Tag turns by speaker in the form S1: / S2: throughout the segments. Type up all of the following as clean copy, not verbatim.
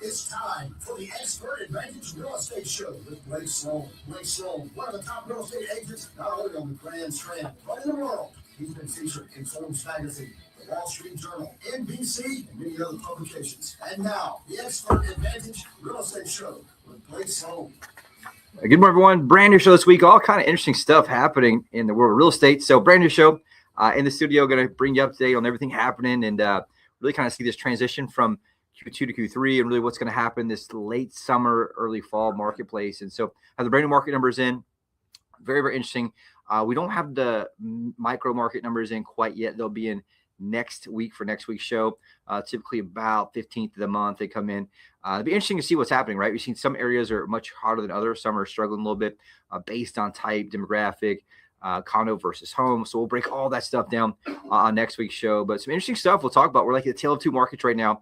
S1: It's time for the Expert Advantage Real Estate Show with Blake Sloan. Blake Sloan, one of the top real estate agents, not only on the Grand Strand, but in the world. He's been featured in Forbes magazine, the Wall Street Journal, NBC, and many other publications. And now, the Expert Advantage Real Estate Show with Blake Sloan.
S2: Good morning, everyone. Brand new show this week. All kind of interesting stuff happening in the world of real estate. So brand new show in the studio. Going to bring you up to date on everything happening and really kind of see this transition from Q2 to Q3 and really what's going to happen this late summer, early fall marketplace. And so I have the brand new market numbers in. Very, very interesting. We don't have the micro market numbers in quite yet. They'll be in next week for next week's show. Typically about 15th of the month they come in. It'll be interesting to see what's happening, right? We've seen some areas are much harder than others. Some are struggling a little bit based on type, demographic, condo versus home. So we'll break all that stuff down on next week's show. But some interesting stuff we'll talk about. We're like the tale of two markets right now.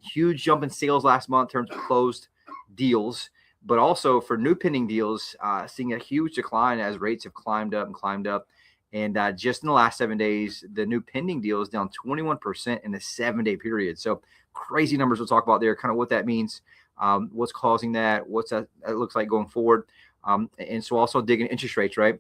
S2: Huge jump in sales last month in terms of closed deals, but also for new pending deals, seeing a huge decline as rates have climbed up and climbed up. And just in the last 7 days, the new pending deal is down 21% in a 7-day period. So crazy numbers we'll talk about there, kind of what that means, what's causing that, what's that looks like going forward. And so also digging interest rates, right?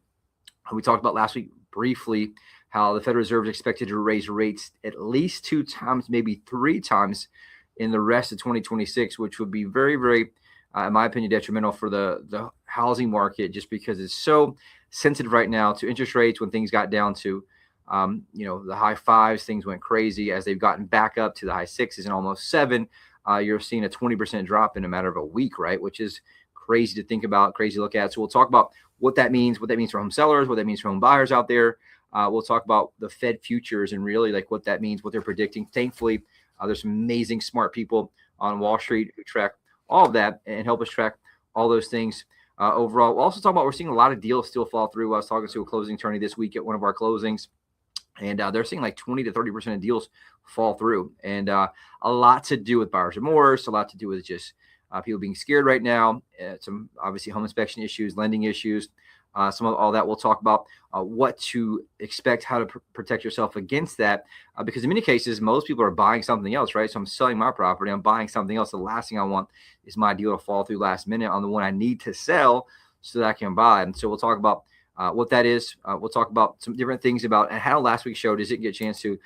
S2: We talked about last week briefly how the Federal Reserve is expected to raise rates at least 2 times, maybe 3 times in the rest of 2026, which would be very, very, in my opinion, detrimental for the housing market just because it's so sensitive right now to interest rates. When things got down to, the high 5s, things went crazy. As they've gotten back up to the high 6s and almost 7, you're seeing a 20% drop in a matter of a week, right? Which is crazy to think about, crazy to look at. So we'll talk about what that means for home sellers, what that means for home buyers out there. We'll talk about the Fed futures and really like what that means, what they're predicting. Thankfully, there's some amazing smart people on Wall Street who track all of that and help us track all those things. Overall, we'll also talk about we're seeing a lot of deals still fall through. I was talking to a closing attorney this week at one of our closings, and they're seeing like 20 to 30% of deals fall through. And a lot to do with buyer's remorse, a lot to do with just people being scared right now, some obviously home inspection issues, lending issues, some of all that we'll talk about, what to expect, how to protect yourself against that, because in many cases, most people are buying something else, right? So I'm selling my property, I'm buying something else. The last thing I want is my deal to fall through last minute on the one I need to sell so that I can buy. And so we'll talk about what that is. We'll talk about some different things about and how last week's show does it get a chance to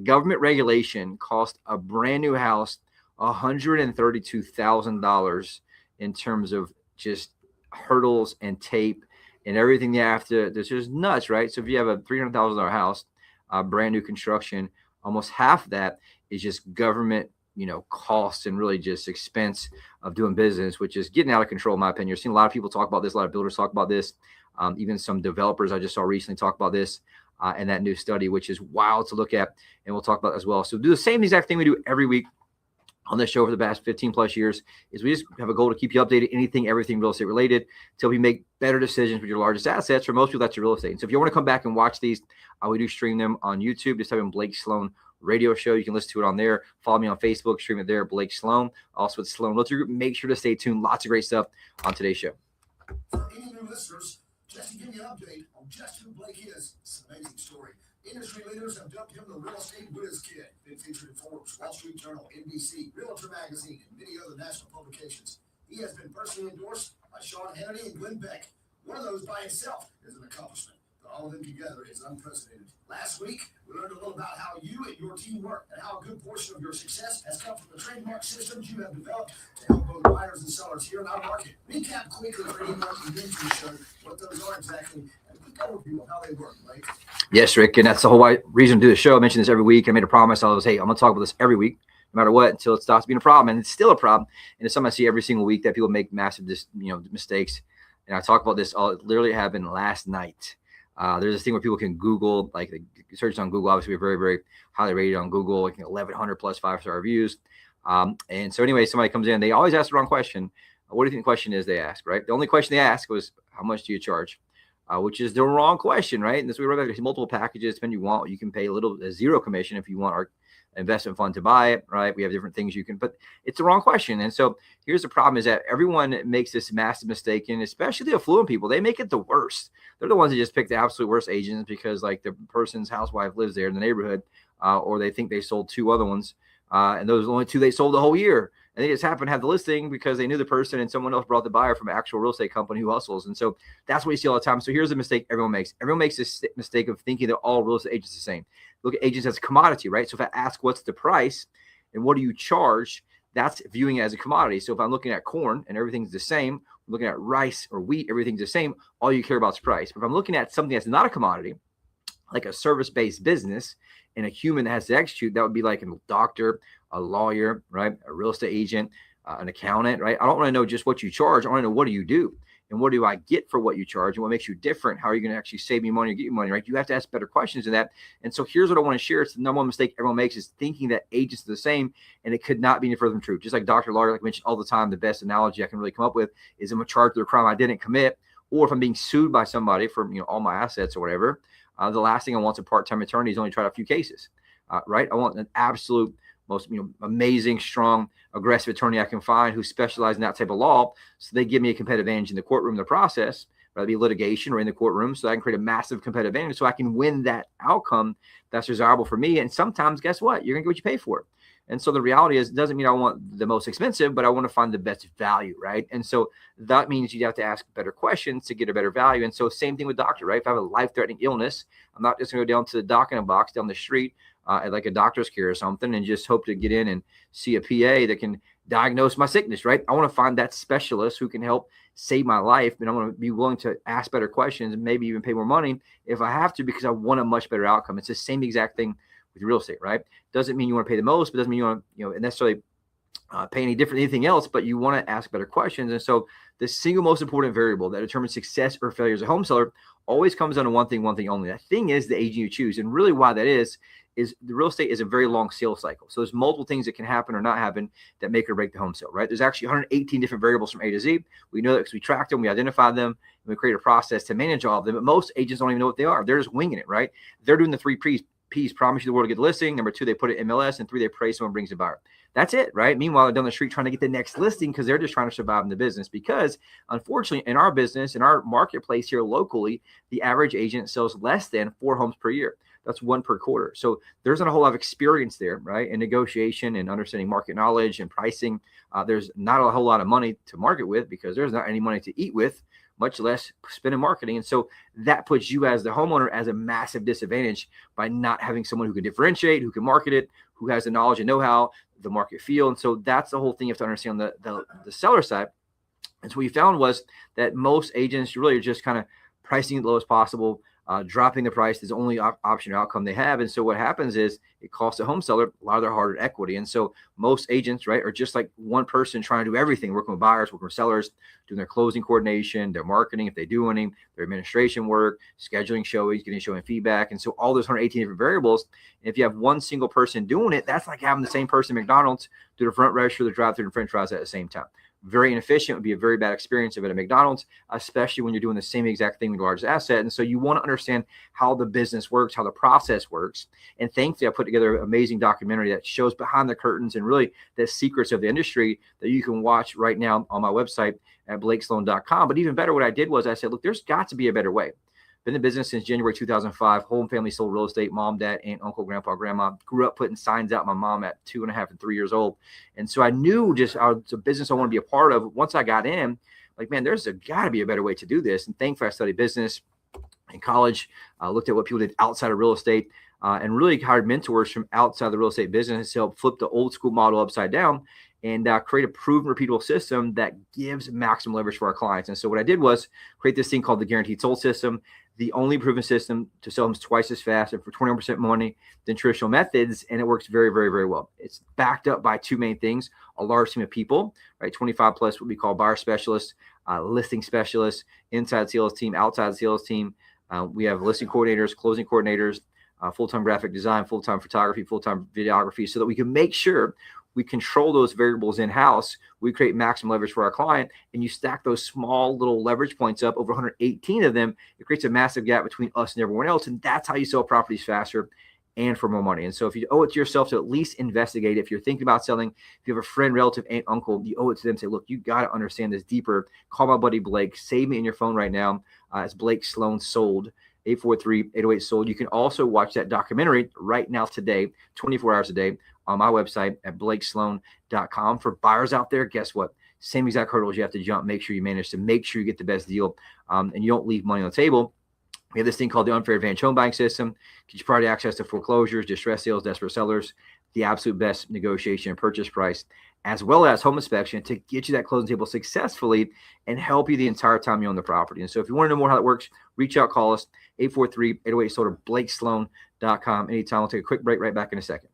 S2: government regulation cost a brand new house $132,000 in terms of just hurdles and tape and everything they have to. This is nuts, right? So if you have a $300,000 house, brand new construction, almost half of that is just government, costs and really just expense of doing business, which is getting out of control, in my opinion. You're seeing a lot of people talk about this, a lot of builders talk about this, even some developers I just saw recently talk about this and that new study, which is wild to look at, and we'll talk about as well. So do the same exact thing we do every week on this show for the past 15 plus years is we just have a goal to keep you updated, everything real estate related, till we make better decisions with your largest assets. For most people, that's your real estate. And so if you want to come back and watch these, we do stream them on YouTube. Just type in Blake Sloan radio show. You can listen to it on there. Follow me on Facebook, stream it there, Blake Sloan. Also with Sloan Realty Group. Make sure to stay tuned. Lots of great stuff on today's show.
S1: For any new listeners, just to give you an update on just who Blake is, it's an amazing story. Industry leaders have dubbed him the real estate whiz kid. Been featured in Forbes, Wall Street Journal, NBC, Realtor magazine, and many other national publications. He has been personally endorsed by Sean Hannity and Glenn Beck. One of those by itself is an accomplishment, but all of them together is unprecedented. Last week, we learned a little about how you and your team work and how a good portion of your success has come from the trademark systems you have developed to help both buyers and sellers here in our market. Recap quickly for anyone who didn't show what those are exactly. Overview of how they work, right?
S2: Yes, Rick, and that's the whole reason to do the show. I mentioned this every week. I made a promise. I was, hey, I'm going to talk about this every week, no matter what, until it stops being a problem. And it's still a problem. And it's something I see every single week that people make massive, mistakes. And I talk about this. It literally happened last night. There's this thing where people can Google, like the search on Google. Obviously, we're very, very highly rated on Google, like 1,100 plus 5-star reviews. And so anyway, somebody comes in. They always ask the wrong question. What do you think the question is they ask, right? The only question they asked was, how much do you charge? Which is the wrong question, right? And this we run back to multiple packages. Depending you want, you can pay a zero commission if you want our investment fund to buy it, right? We have different things you can, but it's the wrong question. And so here's the problem is that everyone makes this massive mistake, and especially the affluent people, they make it the worst. They're the ones that just pick the absolute worst agents because like the person's housewife lives there in the neighborhood, or they think they sold 2 other ones. And those are the only 2 they sold the whole year. And they just happened to have the listing because they knew the person and someone else brought the buyer from an actual real estate company who hustles. And so that's what you see all the time. So here's the mistake everyone makes. Everyone makes this mistake of thinking that all real estate agents are the same. Look at agents as a commodity, right? So if I ask what's the price and what do you charge, that's viewing it as a commodity. So if I'm looking at corn and everything's the same, I'm looking at rice or wheat, everything's the same, all you care about is price. But if I'm looking at something that's not a commodity, like a service-based business and a human that has to execute, that would be like a doctor, a lawyer, right? A real estate agent, an accountant, right? I don't want to know just what you charge. I want to know what do you do and what do I get for what you charge and what makes you different? How are you going to actually save me money or get you money, right? You have to ask better questions than that. And so here's what I want to share. It's the number one mistake everyone makes is thinking that agents are the same, and it could not be any further from truth. Just like Dr. Lawyer, like I mentioned all the time, the best analogy I can really come up with is I'm charged with a crime I didn't commit, or if I'm being sued by somebody for all my assets or whatever. The last thing I want is a part-time attorney who's only tried a few cases, right? I want an absolute most amazing, strong, aggressive attorney I can find who specializes in that type of law. So they give me a competitive advantage in the courtroom, the process, whether it be litigation or in the courtroom, so I can create a massive competitive advantage so I can win that outcome that's desirable for me. And sometimes, guess what? You're going to get what you pay for. And so the reality is, it doesn't mean I want the most expensive, but I want to find the best value, right? And so that means you have to ask better questions to get a better value. And so same thing with doctor, right? If I have a life-threatening illness, I'm not just going to go down to the doc in a box down the street at like a doctor's care or something and just hope to get in and see a PA that can diagnose my sickness, right? I want to find that specialist who can help save my life, and I want to be willing to ask better questions and maybe even pay more money if I have to, because I want a much better outcome. It's the same exact thing with real estate, right? Doesn't mean you want to pay the most, but doesn't mean you want to, necessarily pay any different than anything else, but you want to ask better questions. And so the single most important variable that determines success or failure as a home seller always comes down to one thing only. That thing is the agent you choose. And really why that is the real estate is a very long sales cycle. So there's multiple things that can happen or not happen that make or break the home sale, right? There's actually 118 different variables from A to Z. We know that because we tracked them, we identified them, and we create a process to manage all of them. But most agents don't even know what they are. They're just winging it, right? They're doing the 3 P's, promise you the world to get the listing. Number 2, they put it in MLS, and 3, they pray someone brings a buyer. That's it, right? Meanwhile, they're down the street trying to get the next listing because they're just trying to survive in the business. Because unfortunately, in our business, in our marketplace here locally, the average agent sells less than 4 homes per year. That's 1 per quarter. So there's not a whole lot of experience there, right? In negotiation and understanding market knowledge and pricing. There's not a whole lot of money to market with because there's not any money to eat with, much less spend in marketing. And so that puts you as the homeowner as a massive disadvantage by not having someone who can differentiate, who can market it, who has the knowledge and know-how, the market feel. And so that's the whole thing you have to understand on the seller side. And so what we found was that most agents really are just kind of pricing it low as possible, dropping the price is the only option or outcome they have. And so what happens is it costs a home seller a lot of their hard equity. And so most agents, right, are just like one person trying to do everything, working with buyers, working with sellers, doing their closing coordination, their marketing, if they do any, their administration work, scheduling showings, getting showing feedback. And so all those 118 different variables, and if you have one single person doing it, that's like having the same person at McDonald's do the front register, the drive-through, and french fries at the same time. Very inefficient, would be a very bad experience of it at McDonald's, especially when you're doing the same exact thing with your largest asset. And so you want to understand how the business works, how the process works. And thankfully, I put together an amazing documentary that shows behind the curtains and really the secrets of the industry that you can watch right now on my website at blakesloan.com. But even better, what I did was I said, look, there's got to be a better way. Been in business since January 2005. Whole family sold real estate. Mom, dad, aunt, uncle, grandpa, grandma. Grew up putting signs out. My mom at 2.5 and 3 years old. And so I knew just it's a business I want to be a part of. Once I got in, like, man, there's got to be a better way to do this. And thankfully, I studied business in college. Looked at what people did outside of real estate and really hired mentors from outside the real estate business to help flip the old school model upside down and create a proven, repeatable system that gives maximum leverage for our clients. And so what I did was create this thing called the Guaranteed Sold System, the only proven system to sell homes twice as fast and for 21% more money than traditional methods. And it works very, very, very well. It's backed up by 2 main things: a large team of people, right? 25 plus what we call buyer specialists, listing specialists, inside sales team, outside sales team. We have listing coordinators, closing coordinators, full-time graphic design, full-time photography, full-time videography, so that we can make sure we control those variables in-house. We create maximum leverage for our client, and you stack those small little leverage points up over 118 of them. It creates a massive gap between us and everyone else, and that's how you sell properties faster and for more money. And so if you owe it to yourself to at least investigate, if you're thinking about selling, if you have a friend, relative, aunt, uncle, you owe it to them. Say, look, you got to understand this deeper. Call my buddy Blake. Save me in your phone right now. It's Blake Sloan Sold, 843-808-SOLD. You can also watch that documentary right now today, 24 hours a day on my website at blakesloan.com. For buyers out there, guess what? Same exact hurdles you have to jump. Make sure you manage to make sure you get the best deal and you don't leave money on the table. We have this thing called the unfair advantage home buying system. Gives you priority access to foreclosures, distress sales, desperate sellers, the absolute best negotiation and purchase price, as well as home inspection to get you that closing table successfully and help you the entire time you own the property. And so if you want to know more how that works, reach out, call us, 843-808-SOLD or blakesloan.com anytime. We'll take a quick break right back in a second.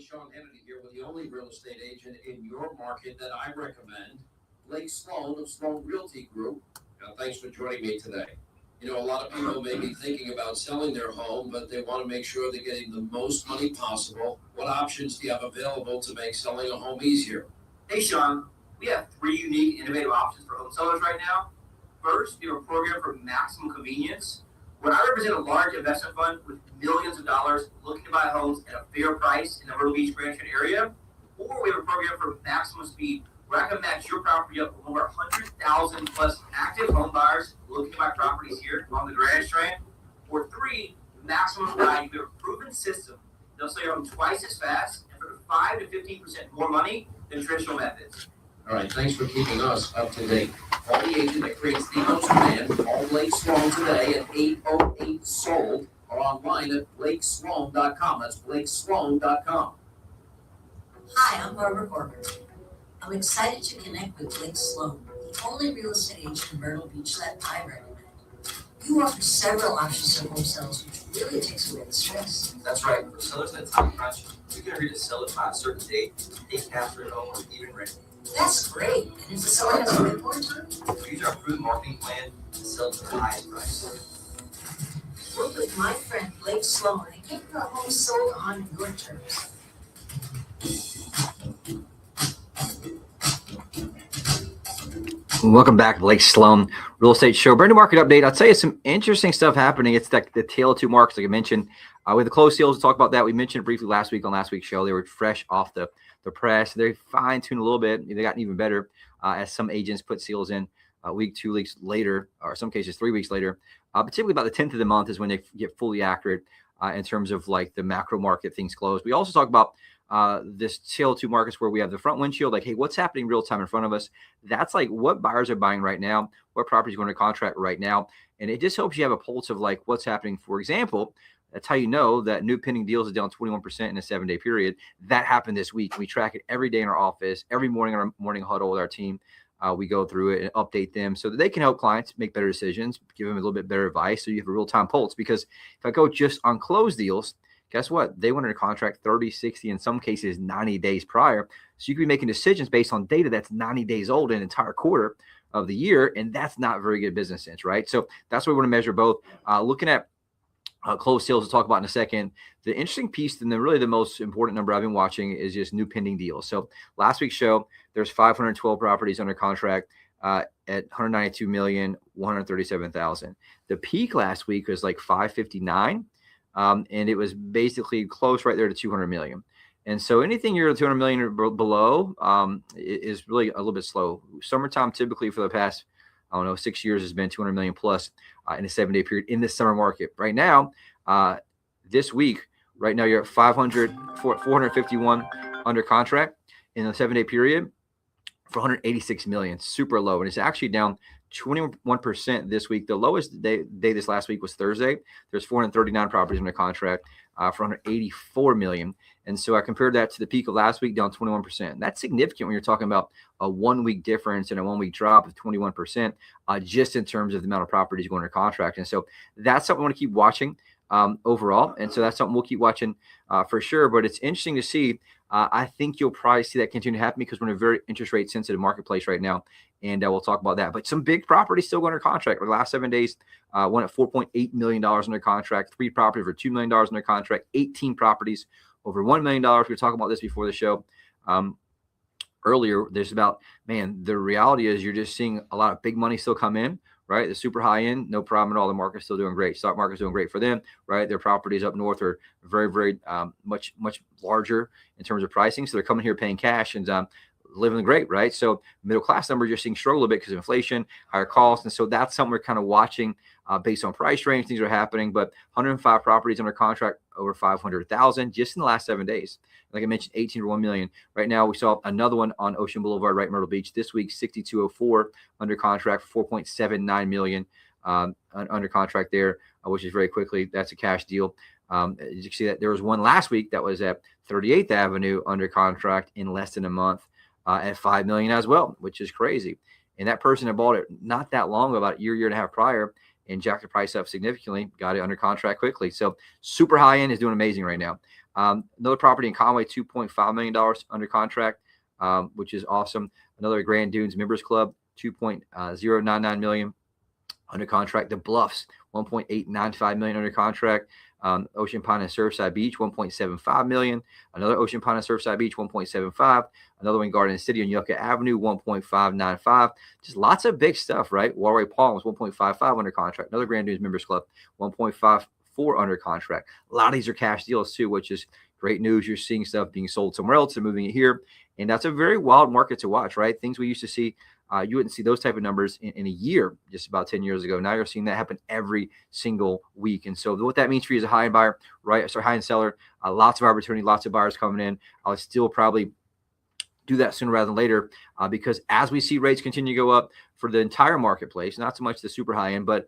S3: Sean Hannity here with the only real estate agent in your market that I recommend, Blake Sloan of Sloan Realty Group. Thanks for joining me today. You know, a lot of people may be thinking about selling their home, but they want to make sure they're getting the most money possible. What options do you have available to make selling a home easier?
S4: Hey, Sean, we have 3 unique, innovative options for home sellers right now. First, we have a program for maximum convenience, where I represent a large investment fund with millions of dollars looking to buy homes at a fair price in the Myrtle Beach, Branchford area. Or we have a program for maximum speed, where I can match your property up with over 100,000 plus active home buyers looking to buy properties here on the Grand Strand. Or 3, maximum value. We have a proven system that'll sell your home twice as fast and for 5 to 15% more money than traditional methods.
S3: All right, thanks for keeping us up to date. Call the agent that creates the most demand. Call Blake Sloan today at 808-SOLD or online at blakesloan.com. That's blakesloan.com.
S5: Hi, I'm Barbara Corbett. I'm excited to connect with Blake Sloan, the only real estate agent in Myrtle Beach that I recommend. You offer several options for home sales, which really takes away the stress.
S6: That's right. For sellers in a time crunch, you can agree to sell it by a certain date, take cash for it home, or even rent.
S5: That's great. And if the seller has a report time,
S6: Use our proven marketing plan to sell to the highest price.
S5: work with my friend Blake Sloan and get your home sold on your terms.
S2: Welcome back, Blake Sloan Real Estate Show. Brand new market update. I'll tell you some interesting stuff happening. It's the tale of 2 markets, like I mentioned. With the closed sales, we'll talk about that. We mentioned it briefly last week on last week's show. They were fresh off the press. They fine-tuned a little bit. They gotten even better as some agents put seals in a week, 2 weeks later, or in some cases 3 weeks later. But typically about the 10th of the month is when they get fully accurate in terms of like the macro market things closed. We also talk about this tale of 2 markets where we have the front windshield, like, hey, what's happening real time in front of us? That's like what buyers are buying right now, what properties going to contract right now. And it just helps you have a pulse of like what's happening. For example, that's how you know that new pending deals is down 21% in a 7-day period. That happened this week. We track it every day in our office, every morning in our morning huddle with our team. We go through it and update them so that they can help clients make better decisions, give them a little bit better advice so you have a real-time pulse. Because if I go just on closed deals, guess what? They went under contract 30, 60, in some cases 90 days prior. So you could be making decisions based on data that's 90 days old, an entire quarter of the year, and that's not very good business sense, right? So that's what we want to measure both. Looking at closed sales, we'll talk about in a second. The interesting piece, and really the most important number I've been watching, is just new pending deals. So last week's show, there's 512 properties under contract at $192,137,000. The peak last week was like 559, and it was basically close right there to 200 million. And so anything you're 200 million or below is really a little bit slow. Summertime typically for the past 6 years has been 200 million plus in a 7-day period in the summer market. Right now, this week, right now you're at 451 under contract in a 7-day period for 186 million, super low. And it's actually down 21% this week. The lowest day this last week was Thursday. There's 439 properties under contract for 184 million. And so I compared that to the peak of last week, down 21%. That's significant when you're talking about a 1-week difference and a 1-week drop of 21%, just in terms of the amount of properties going under contract. And so that's something we want to keep watching overall. And so that's something we'll keep watching for sure. But it's interesting to see. I think you'll probably see that continue to happen because we're in a very interest rate sensitive marketplace right now. And we'll talk about that. But some big properties still going under contract. For the last 7 days, one at $4.8 million under contract, 3 properties for $2 million under contract, 18 properties over $1 million. We were talking about this before the show. earlier, there's about, man, the reality is you're just seeing a lot of big money still come in, right? The super high end, no problem at all. The market's still doing great. Stock market's doing great for them, right? Their properties up north are very, very much larger in terms of pricing. So they're coming here paying cash and living great, right? So middle class numbers you're seeing struggle a bit because of inflation, higher costs. And so that's something we're kind of watching based on price range. Things are happening, but 105 properties under contract over 500,000 just in the last 7 days. Like I mentioned, 18 to 1 million. Right now, we saw another one on Ocean Boulevard, right, Myrtle Beach. This week, 6204 under contract for 4.79 million under contract there, which is very quickly. That's a cash deal. You can see that there was one last week that was at 38th Avenue under contract in less than a month at 5 million as well, which is crazy. And that person had bought it not that long ago, about a year and a half prior, and jacked the price up significantly, got it under contract quickly. So super high end is doing amazing right now. Another property in Conway, $2.5 million under contract, which is awesome. Another Grand Dunes Members Club, $2.099 million under contract. The Bluffs, $1.895 million under contract. Ocean Pine and Surfside Beach, $1.75 million. Another Ocean Pine and Surfside Beach, $1.75. Another one, Garden City on Yucca Avenue, $1.595. Just lots of big stuff, right? Waterway Palms, $1.55 under contract. Another Grand Dunes Members Club, $1.54 under contract. A lot of these are cash deals too, which is great news. You're seeing stuff being sold somewhere else and moving it here. And that's a very wild market to watch, right? Things we used to see, you wouldn't see those type of numbers in a year just about 10 years ago. Now you're seeing that happen every single week. And so what that means for you as a high-end buyer, right? So high-end seller, lots of opportunity, lots of buyers coming in. I'll still probably do that sooner rather than later because as we see rates continue to go up for the entire marketplace, not so much the super high end, but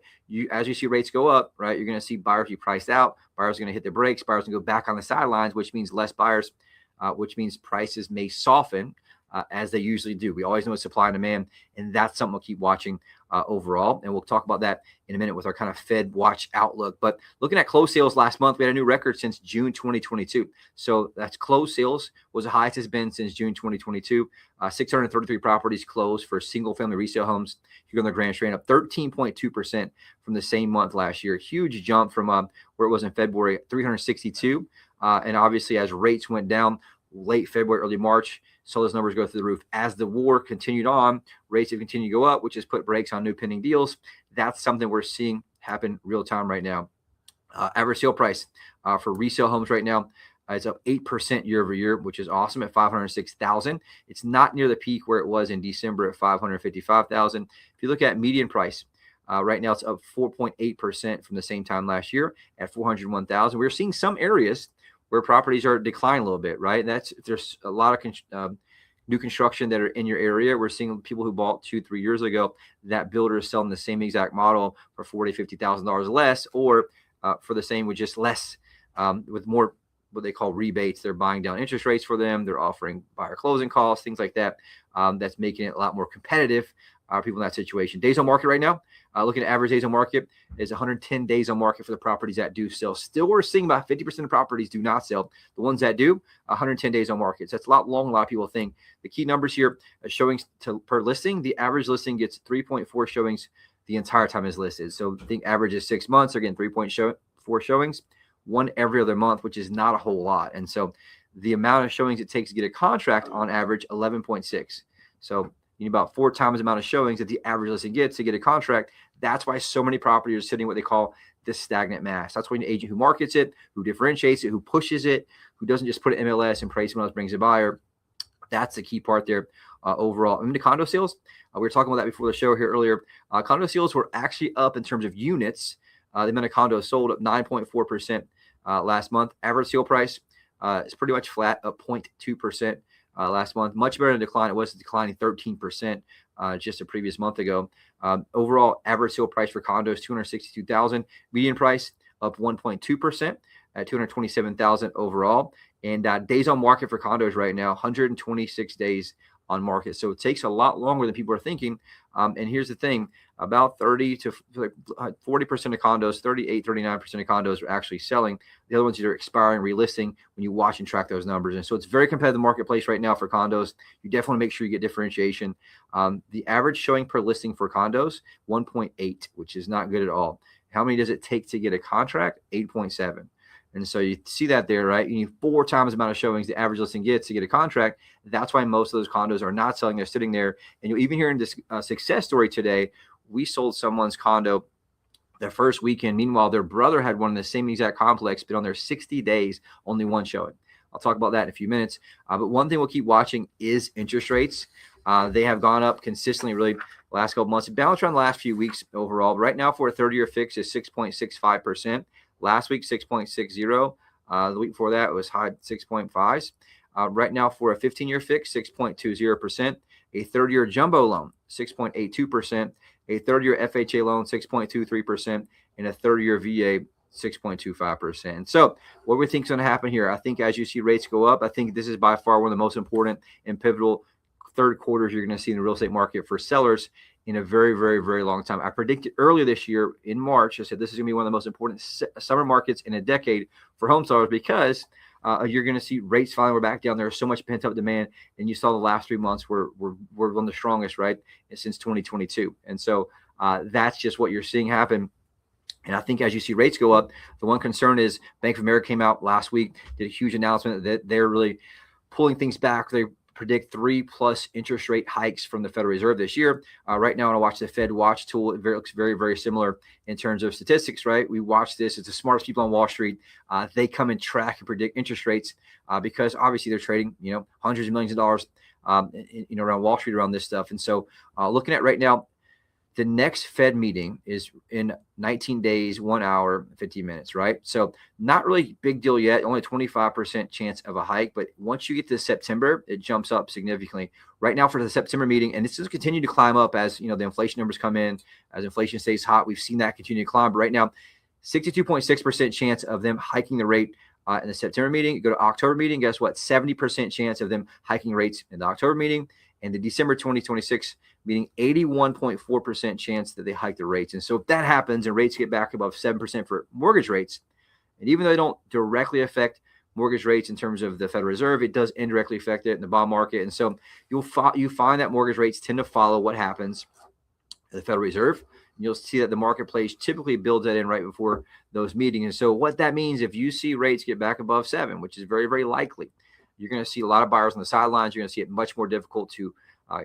S2: as you see rates go up, right, you're going to see buyers be priced out. Buyers are going to hit the brakes. Buyers are going to go back on the sidelines, which means less buyers, which means prices may soften as they usually do. We always know it's supply and demand, and that's something we'll keep watching overall. And we'll talk about that in a minute with our kind of Fed watch outlook. But looking at closed sales last month, we had a new record since June 2022. So that's closed sales was the highest it's been since June 2022. 633 properties closed for single family resale homes. Here on the Grand Strand, up 13.2% from the same month last year. Huge jump from where it was in February, 362. And obviously as rates went down late February, early March, so those numbers go through the roof. As the war continued on, rates have continued to go up, which has put brakes on new pending deals. That's something we're seeing happen real time right now. Average sale price for resale homes right now is up 8% year over year, which is awesome at $506,000. It's not near the peak where it was in December at $555,000. If you look at median price, right now it's up 4.8% from the same time last year at $401,000. We're seeing some areas where properties are declining a little bit, right? And there's a lot of new construction that are in your area. We're seeing people who bought 2-3 years ago, that builder is selling the same exact model for $40,000-$50,000 less, or for the same with just less, with more what they call rebates. They're buying down interest rates for them. They're offering buyer closing costs, things like that. That's making it a lot more competitive. People in that situation. Days on market right now, looking at average days on market is 110 days on market for the properties that do sell. Still, we're seeing about 50% of properties do not sell. The ones that do, 110 days on market. So that's a lot long. A lot of people think. The key numbers here, showings per listing. The average listing gets 3.4 showings the entire time it's listed. So I think average is 6 months. Again, 3.4 showings, one every other month, which is not a whole lot. And so the amount of showings it takes to get a contract on average, 11.6. So you need about 4 times the amount of showings that the average listing gets to get a contract. That's why so many properties are sitting what they call this stagnant mass. That's why you need an agent who markets it, who differentiates it, who pushes it, who doesn't just put it in MLS and pray someone else brings a buyer. That's the key part there overall. I mean, the condo sales, we were talking about that before the show here earlier. Condo sales were actually up in terms of units. The amount of condos sold up 9.4% last month. Average sale price is pretty much flat, up 0.2%. Last month, much better than decline. It was declining 13% just a previous month ago. Overall, average sale price for condos, $262,000. Median price up 1.2% at $227,000 overall. And days on market for condos right now, 126 days on market. So it takes a lot longer than people are thinking. And here's the thing, about 30 to 40% of condos, 38-39% of condos are actually selling. The other ones that are expiring, relisting when you watch and track those numbers. And so it's a very competitive marketplace right now for condos. You definitely want to make sure you get differentiation. The average showing per listing for condos, 1.8, which is not good at all. How many does it take to get a contract? 8.7. And so you see that there, right? You need 4 times the amount of showings the average listing gets to get a contract. That's why most of those condos are not selling. They're sitting there. And you'll even hear in this success story today, we sold someone's condo the first weekend. Meanwhile, their brother had one in the same exact complex, but on their 60 days, only 1 showing. I'll talk about that in a few minutes. But one thing we'll keep watching is interest rates. They have gone up consistently, really, the last couple months. It bounced around the last few weeks overall. But right now, for a 30-year fix is 6.65%. Last week, 6.60. The week before that, it was high 6.5s. Right now, for a 15-year fix, 6.20%. A 30-year jumbo loan, 6.82%. A 30-year FHA loan, 6.23%. And a 30-year VA, 6.25%. So what we think is going to happen here, I think as you see rates go up, I think this is by far one of the most important and pivotal third quarters you're going to see in the real estate market for sellers in a very, very, very long time. I predicted earlier this year in March, I said this is going to be one of the most important summer markets in a decade for home sellers because you're going to see rates finally were back down. There's so much pent up demand. And you saw the last 3 months were one of the strongest, right, since 2022. And so that's just what you're seeing happen. And I think as you see rates go up, the one concern is Bank of America came out last week, did a huge announcement that they're really pulling things back. They predict 3+ interest rate hikes from the Federal Reserve this year. Right now, when I watch the Fed Watch tool, it looks very, very similar in terms of statistics, right? We watch this. It's the smartest people on Wall Street. They come and track and predict interest rates because obviously they're trading, hundreds of millions of dollars, around Wall Street around this stuff. And so looking at right now, the next Fed meeting is in 19 days, 1 hour, 50 minutes, right? So not really big deal yet, only 25% chance of a hike. But once you get to September, it jumps up significantly. Right now for the September meeting, and this is continue to climb up as the inflation numbers come in, as inflation stays hot. We've seen that continue to climb. But right now, 62.6% chance of them hiking the rate in the September meeting. You go to October meeting, guess what? 70% chance of them hiking rates in the October meeting. And the December 2026 meeting, 81.4% chance that they hike the rates. And so if that happens and rates get back above 7% for mortgage rates, and even though they don't directly affect mortgage rates in terms of the Federal Reserve, it does indirectly affect it in the bond market. And so you find that mortgage rates tend to follow what happens at the Federal Reserve. And you'll see that the marketplace typically builds that in right before those meetings. And so what that means, if you see rates get back above 7, which is very, very likely, you're going to see a lot of buyers on the sidelines. You're going to see it much more difficult to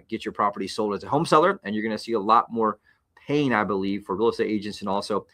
S2: get your property sold as a home seller. And you're going to see a lot more pain, I believe, for real estate agents and also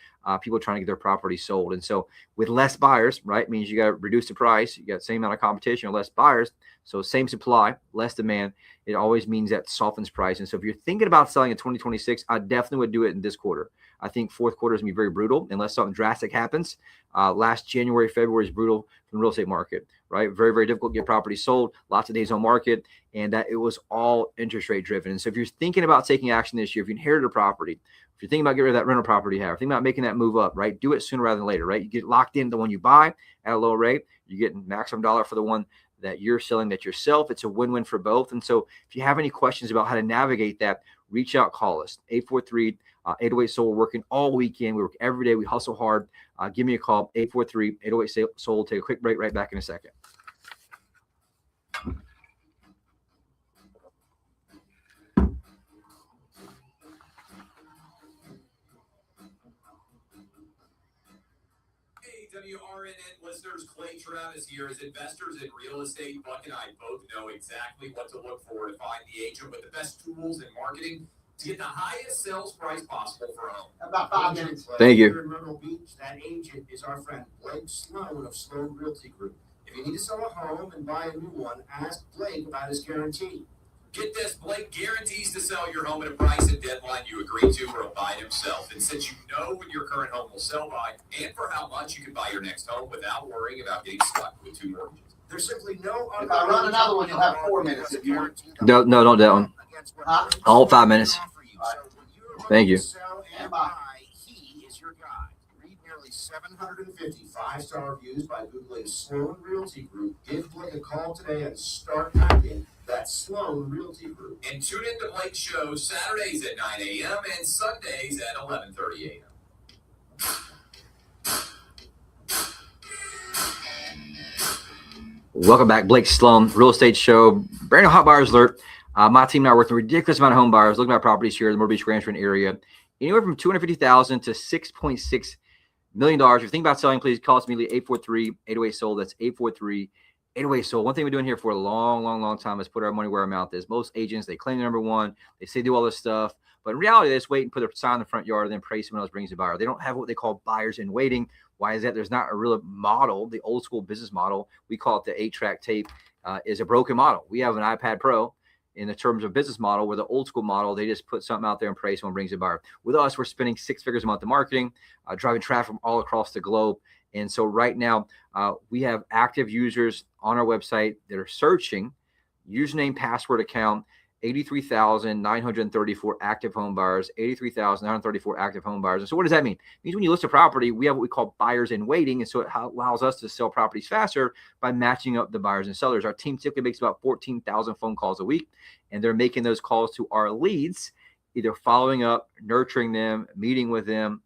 S2: people trying to get their property sold. And so with less buyers, right, means you got to reduce the price. You got the same amount of competition or less buyers. So same supply, less demand. It always means that softens price. And so if you're thinking about selling in 2026, I definitely would do it in this quarter. I think fourth quarter is going to be very brutal unless something drastic happens. Last January, February is brutal from the real estate market, right? Very, very difficult to get properties sold, lots of days on market, and that it was all interest rate driven. And so if you're thinking about taking action this year, if you inherited a property, if you're thinking about getting rid of that rental property you have, thinking about making that move up, right? Do it sooner rather than later, right? You get locked in the one you buy at a low rate. You get maximum dollar for the one that you're selling that yourself. It's a win-win for both. And so if you have any questions about how to navigate that, reach out, call us, 843-808-SOLD. We're working all weekend. We work every day. We hustle hard. Give me a call, 843-808-SOLD. Take a quick break, right back in a second.
S7: WRNN listeners, Clay Travis here. As investors in real estate, Buck and I both know exactly what to look for to find the agent with the best tools and marketing to get the highest sales price possible for a home.
S1: About 5 minutes.
S2: Thank you.
S1: Here in Myrtle Beach, that agent is our friend Blake Sloan of Sloan Realty Group. If you need to sell a home and buy a new one, ask Blake about his guarantee.
S7: Get this, Blake guarantees to sell your home at a price and deadline you agree to or he'll buy it himself. And since you know when your current home will sell by and for how much, you can buy your next home without worrying about getting stuck with 2 mortgages.
S1: There's simply no
S8: If I run another one, you'll have 4 minutes if you want.
S2: No, don't that one. All 5 minutes. Thank you.
S1: And buy. He is your guide. Read nearly 750 5-star reviews by Googling Sloan Realty Group. Give Blake a call today and start packing. That's Sloan Realty Group.
S7: And tune in to Blake's show Saturdays at 9 a.m. and Sundays at 11:30 a.m.
S2: Welcome back, Blake Sloan, Real Estate Show. Brand new hot buyers alert. My team and I are working a ridiculous amount of home buyers looking at properties here in the Myrtle Beach Grand Trenton area, anywhere from $250,000 to $6.6 $1 million. If you think about selling, please call us immediately, 843-808-SOLD. That's 843-808-SOLD. One thing we're doing here for a long time is put our money where our mouth is. Most agents, they claim they're number one. They say do all this stuff. But in reality, they just wait and put a sign in the front yard and then pray someone else brings a buyer. They don't have what they call buyers in waiting. Why is that? There's not a real model. The old school business model, we call it the 8-track tape, is a broken model. We have an iPad Pro in the terms of business model, where the old school model, they just put something out there and pray someone brings a buyer. With us, we're spending 6 figures a month in marketing, driving traffic from all across the globe. And so right now, we have active users on our website that are searching username, password, account, 83,934 active home buyers, 83,934 active home buyers. And so what does that mean? It means when you list a property, we have what we call buyers in waiting. And so it allows us to sell properties faster by matching up the buyers and sellers. Our team typically makes about 14,000 phone calls a week, and they're making those calls to our leads, either following up, nurturing them, meeting with them,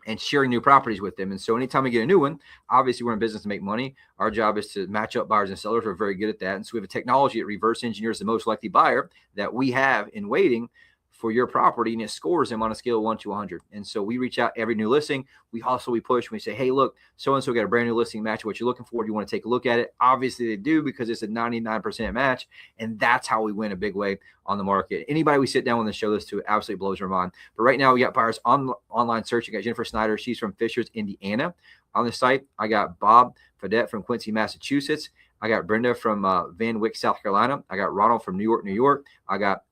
S2: and sharing new properties with them. And so anytime we get a new one, obviously we're in business to make money. Our job is to match up buyers and sellers. We're very good at that. And so we have a technology that reverse engineers the most likely buyer that we have in waiting for your property, and it scores them on a scale of 1 to 100. And so we reach out every new listing. We push, we say, hey, look, so-and-so got a brand new listing, match what you're looking for. Do you want to take a look at it? Obviously they do, because it's a 99% match. And that's how we win a big way on the market. Anybody we sit down with and show this to, it absolutely blows our mind. But right now we got buyers online searching. I got Jennifer Snyder. She's from Fishers, Indiana on the site. I got Bob Fadette from Quincy, Massachusetts. I got Brenda from Van Wyck, South Carolina. I got Ronald from New York, New York. I got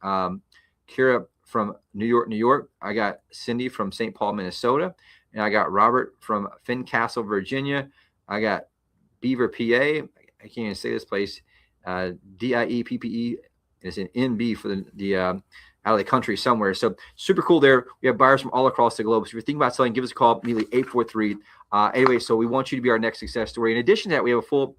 S2: Kira from New York, New York. I got Cindy from St. Paul, Minnesota. And I got Robert from Fincastle, Virginia. I got Beaver, PA. I can't even say this place. DIEPPE. It's an NB for the out of the country somewhere. So super cool there. We have buyers from all across the globe. So if you're thinking about selling, give us a call, immediately 843. Anyway, so we want you to be our next success story. In addition to that, we have a full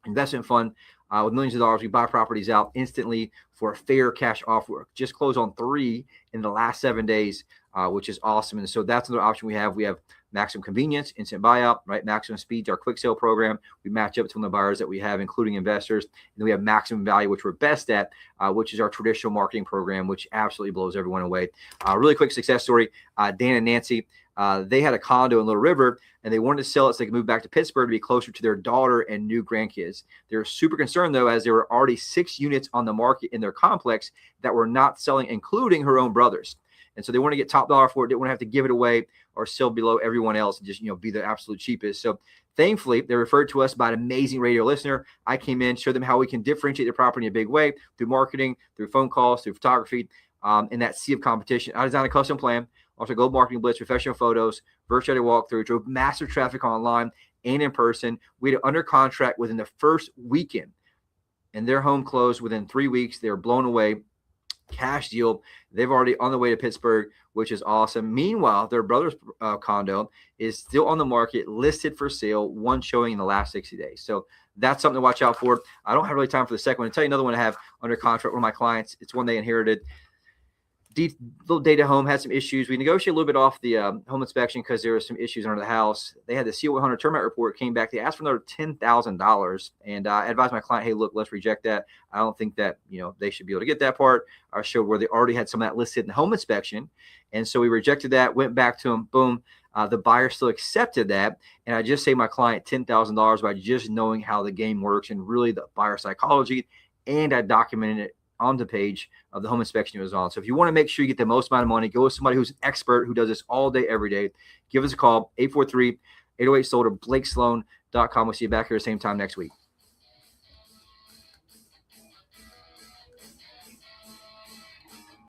S2: investment fund with millions of dollars. We buy properties out instantly for a fair cash offer. Just closed on 3 in the last 7 days, which is awesome. And so that's another option we have. We have maximum convenience, instant buyout, right? Maximum speed, our quick sale program. We match up to the buyers that we have, including investors. And then we have maximum value, which we're best at, which is our traditional marketing program, which absolutely blows everyone away. Really quick success story. Dan and Nancy, they had a condo in Little River, and they wanted to sell it so they could move back to Pittsburgh to be closer to their daughter and new grandkids. They were super concerned, though, as there were already 6 units on the market in their complex that were not selling, including her own brothers. And so they want to get top dollar for it. They want to have to give it away or sell below everyone else and just, be the absolute cheapest. So thankfully, they referred to us by an amazing radio listener. I came in, showed them how we can differentiate their property in a big way through marketing, through phone calls, through photography, in that sea of competition. I designed a custom plan, also Global Marketing Blitz, professional photos, virtual walkthrough, drove massive traffic online and in person. We had it under contract within the first weekend, and their home closed within 3 weeks. They were blown away. Cash deal. They've already on the way to Pittsburgh, which is awesome. Meanwhile, their brother's condo is still on the market, listed for sale, 1 showing in the last 60 days. So that's something to watch out for. I don't have really time for the second one. I'll tell you another one I have under contract. One of my clients, it's one they inherited. Little data home had some issues. We negotiated a little bit off the home inspection because there were some issues under the house. They had the CO100 termite report, came back. They asked for another $10,000. And I advised my client, hey, look, let's reject that. I don't think that, they should be able to get that part. I showed where they already had some of that listed in the home inspection. And so we rejected that, went back to them, boom. The buyer still accepted that. And I just saved my client $10,000 by just knowing how the game works and really the buyer psychology. And I documented it on the page of the home inspection it was on. So if you want to make sure you get the most amount of money, go with somebody who's an expert who does this all day, every day. Give us a call, 843-808-SOLD or BlakeSloan.com. We'll see you back here at the same time next week.